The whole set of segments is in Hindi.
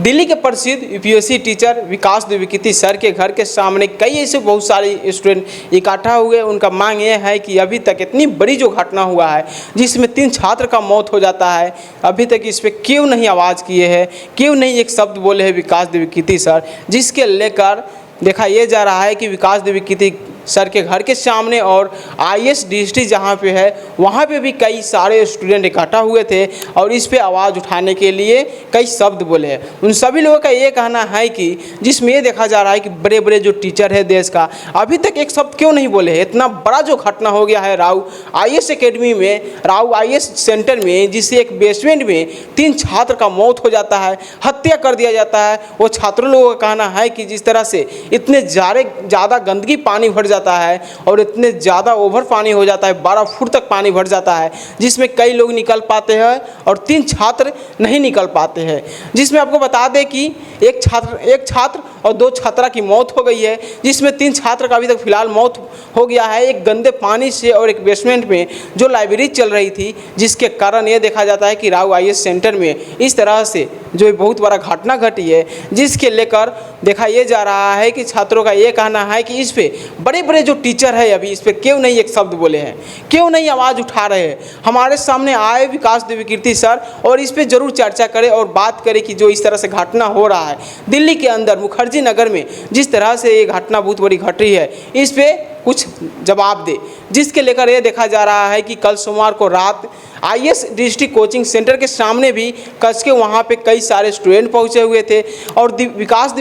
दिल्ली के प्रसिद्ध यूपीएससी टीचर विकास द्विवेदी सर के घर के सामने कई ऐसे बहुत सारे स्टूडेंट इकट्ठा हुए। उनका मांग ये है कि अभी तक इतनी बड़ी जो घटना हुआ है जिसमें 3 छात्र का मौत हो जाता है, अभी तक इस पर क्यों नहीं आवाज़ किए हैं, क्यों नहीं एक शब्द बोले हैं विकास द्विवेदी सर, जिसके लेकर देखा यह जा रहा है कि विकास द्विवेदी सर के घर के सामने और आईएएस डिस्ट्रिक्ट जहाँ पे है वहाँ पे भी कई सारे स्टूडेंट इकट्ठा हुए थे और इस पे आवाज़ उठाने के लिए कई शब्द बोले हैं। उन सभी लोगों का ये कहना है कि जिसमें ये देखा जा रहा है कि बड़े बड़े जो टीचर है देश का अभी तक एक शब्द क्यों नहीं बोले हैं। इतना बड़ा जो घटना हो गया है राव आईएएस अकेडमी में, राव आईएएस सेंटर में, जिससे एक बेसमेंट में 3 छात्र का मौत हो जाता है, हत्या कर दिया जाता है। वो छात्र लोगों का कहना है कि जिस तरह से इतने ज़्यादा गंदगी पानी भर जाता है और इतने ज़्यादा ओवर पानी हो जाता है, 12 फुट तक पानी भर जाता है, जिसमें कई लोग निकल पाते हैं और 3 छात्र नहीं निकल पाते हैं। जिसमें आपको बता दें कि एक छात्र और 2 छात्रा की मौत हो गई है, जिसमें 3 छात्र का अभी तक फिलहाल मौत हो गया है एक गंदे पानी से और एक बेसमेंट में जो लाइब्रेरी चल रही थी, जिसके कारण ये देखा जाता है कि राव आईएएस सेंटर में इस तरह से जो बहुत बड़ा घटना घटी है, जिसके लेकर देखा यह जा रहा है कि छात्रों का ये कहना है कि इस पे बड़े बड़े जो टीचर है अभी इस पे क्यों नहीं एक शब्द बोले हैं, क्यों नहीं आवाज़ उठा रहे हैं। हमारे सामने आए विकास द्विवेदी सर और इस पे ज़रूर चर्चा करें और बात करें कि जो इस तरह से घटना हो रहा है दिल्ली के अंदर मुखर्जी नगर में, जिस तरह से ये घटना बहुत बड़ी घट रही है, इस पे कुछ जवाब दे। जिसके लेकर ये देखा जा रहा है कि कल सोमवार को रात आईएएस डिस्ट्रिक्ट कोचिंग सेंटर के सामने भी कस के वहाँ पे कई सारे स्टूडेंट पहुँचे हुए थे और विकास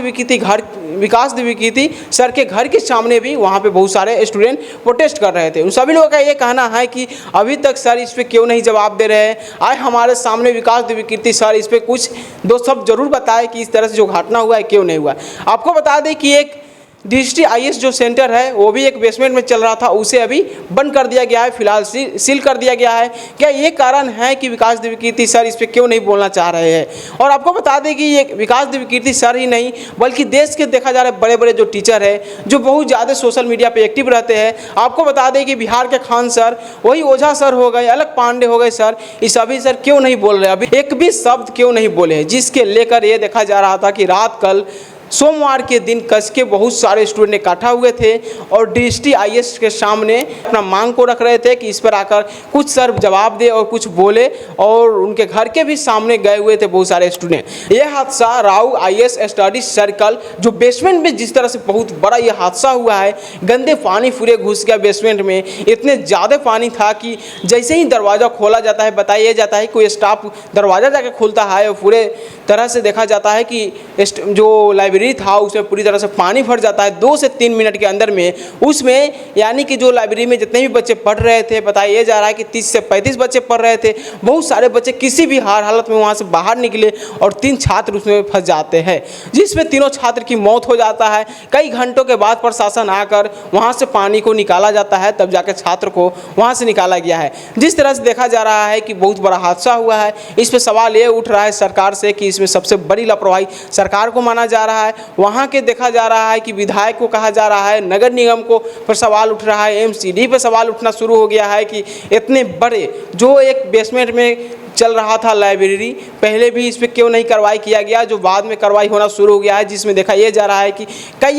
द्विवेदी सर के घर के सामने भी वहाँ पे बहुत सारे स्टूडेंट प्रोटेस्ट कर रहे थे। उन सभी लोगों का ये कहना है कि अभी तक सर इस पर क्यों नहीं जवाब दे रहे हैं। आए हमारे सामने विकास द्विवेदी सर इस पर कुछ 2 शब्द जरूर बताए कि इस तरह से जो घटना हुआ है क्यों नहीं हुआ। आपको बता दें कि एक डिस्ट्रिक्ट आईएएस जो सेंटर है वो भी एक बेसमेंट में चल रहा था, उसे अभी बंद कर दिया गया है, फिलहाल सील कर दिया गया है। क्या ये कारण है कि विकास द्विवेदी सर इस पर क्यों नहीं बोलना चाह रहे हैं। और आपको बता दें कि ये विकास द्विवेदी सर ही नहीं बल्कि देश के देखा जा रहा है बड़े बड़े जो टीचर है जो बहुत ज़्यादा सोशल मीडिया पर एक्टिव रहते हैं। आपको बता दें कि बिहार के खान सर, वही ओझा सर हो गए, अलग पांडे हो गए सर, ये सभी सर क्यों नहीं बोल रहे, अभी एक भी शब्द क्यों नहीं बोले हैं। जिसके लेकर ये देखा जा रहा था कि रात कल सोमवार के दिन कस के बहुत सारे स्टूडेंट इकट्ठा हुए थे और डिस्ट्रिक्ट आईएएस के सामने अपना मांग को रख रहे थे कि इस पर आकर कुछ सर जवाब दे और कुछ बोले, और उनके घर के भी सामने गए हुए थे बहुत सारे स्टूडेंट। ये हादसा राव आईएएस स्टडी सर्कल जो बेसमेंट में जिस तरह से बहुत बड़ा ये हादसा हुआ है, गंदे पानी पूरे घुस गया बेसमेंट में, इतने ज़्यादा पानी था कि जैसे ही दरवाज़ा खोला जाता है, बताया जाता है कोई स्टाफ दरवाज़ा जाके खोलता है और पूरे तरह से देखा जाता है कि जो लाइब्रेरी था उसमें पूरी तरह से पानी भर जाता है 2 से 3 मिनट के अंदर में। उसमें यानी कि जो लाइब्रेरी में जितने भी बच्चे पढ़ रहे थे, बताया जा रहा है कि 30 से 35 बच्चे पढ़ रहे थे। बहुत सारे बच्चे किसी भी हालत में वहाँ से बाहर निकले और 3 छात्र उसमें फंस जाते हैं, जिसमें तीनों छात्र की मौत हो जाता है। कई घंटों के बाद प्रशासन आकर वहाँ से पानी को निकाला जाता है, तब जाकर छात्र को वहाँ से निकाला गया है। जिस तरह से देखा जा रहा है कि बहुत बड़ा हादसा हुआ है, इस पर सवाल ये उठ रहा है सरकार से कि इसमें सबसे बड़ी लापरवाही सरकार को माना जा रहा है। वहाँ के देखा जा रहा है कि विधायक को कहा जा रहा है, नगर निगम को पर सवाल उठ रहा है, एमसीडी पर सवाल उठना शुरू हो गया है कि इतने बड़े जो एक बेसमेंट में चल रहा था लाइब्रेरी, पहले भी इस पर क्यों नहीं कार्रवाई किया गया, जो बाद में कार्रवाई होना शुरू हो गया है। जिसमें देखा यह जा रहा है कि कई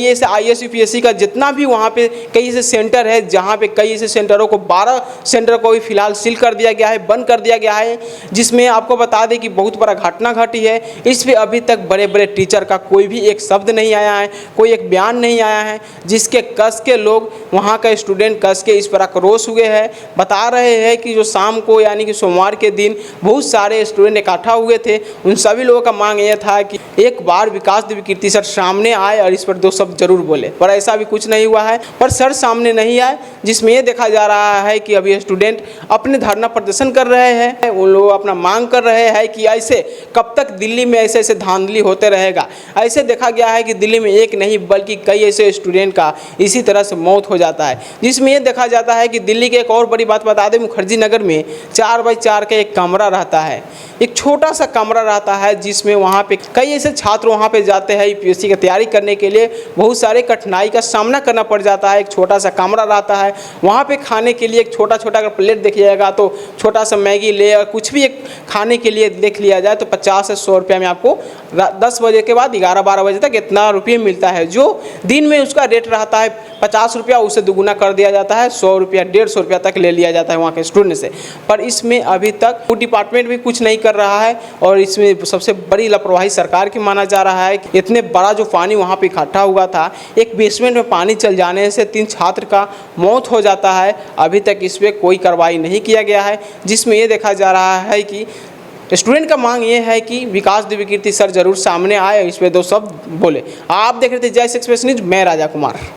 ऐसे आईएएस यूपीएससी का जितना भी वहाँ पे कई ऐसे सेंटर है, जहाँ पे कई ऐसे सेंटरों को 12 सेंटर को भी फिलहाल सील कर दिया गया है, बंद कर दिया गया है। जिसमें आपको बता दें कि बहुत बड़ा घटना घटी है। इस पर अभी तक बड़े बड़े टीचर का कोई भी एक शब्द नहीं आया है, कोई एक बयान नहीं आया है, जिसके कस के लोग वहाँ का स्टूडेंट कस के इस पर आक्रोश हुए हैं। बता रहे हैं कि जो शाम को यानी कि सोमवार के दिन बहुत सारे स्टूडेंट इकट्ठा हुए थे। उन सभी लोगों का मांग यह था कि एक बार विकास द्विवेदी सर सामने आए और इस पर 2 शब्द जरूर बोले, पर ऐसा भी कुछ नहीं हुआ है। पर सर सामने नहीं आए, जिसमें यह देखा जा रहा है कि अभी स्टूडेंट अपने धरना प्रदर्शन कर रहे हैं। उन लोग अपना मांग कर रहे हैं कि ऐसे कब तक दिल्ली में ऐसे धांधली होते रहेगा। ऐसे देखा गया है कि दिल्ली में एक नहीं बल्कि कई ऐसे स्टूडेंट का इसी तरह से मौत हो जाता है। जिसमें यह देखा जाता है कि दिल्ली की एक और बड़ी बात बता दें, मुखर्जी नगर में 4 बाई 4 का एक कमरा रहता है। एक छोटा सा कमरा रहता है जिसमें वहाँ पे कई ऐसे छात्र वहाँ पे जाते हैं यूपीएससी की तैयारी करने के लिए, बहुत सारे कठिनाई का सामना करना पड़ जाता है। एक छोटा सा कमरा रहता है, वहाँ पे खाने के लिए एक छोटा छोटा अगर प्लेट देखिएगा तो छोटा सा मैगी ले या कुछ भी एक खाने के लिए देख लिया जाए तो 50 से 100 रुपये में आपको 10 बजे के बाद 11-12 बजे तक इतना रुपये मिलता है। जो दिन में उसका रेट रहता है 50 रुपया, उसे दुगुना कर दिया जाता है, 100 रुपया 150 रुपया तक ले लिया जाता है वहाँ के स्टूडेंट से। पर इसमें अभी तक फूड डिपार्टमेंट भी कुछ नहीं कर रहा है और इसमें सबसे बड़ी लापरवाही सरकार की माना जा रहा है। इतने बड़ा जो पानी वहाँ पे इकट्ठा हुआ था, एक बेसमेंट में पानी चल जाने से 3 छात्र का मौत हो जाता है, अभी तक इस पर कोई कार्रवाई नहीं किया गया है। जिसमें ये देखा जा रहा है कि स्टूडेंट का मांग ये है कि विकास दिव्यकीर्ति सर जरूर सामने आए, इस पर 2 शब्द बोले। आप देख रहे थे जय एक्सप्रेस न्यूज, मैं राजा कुमार।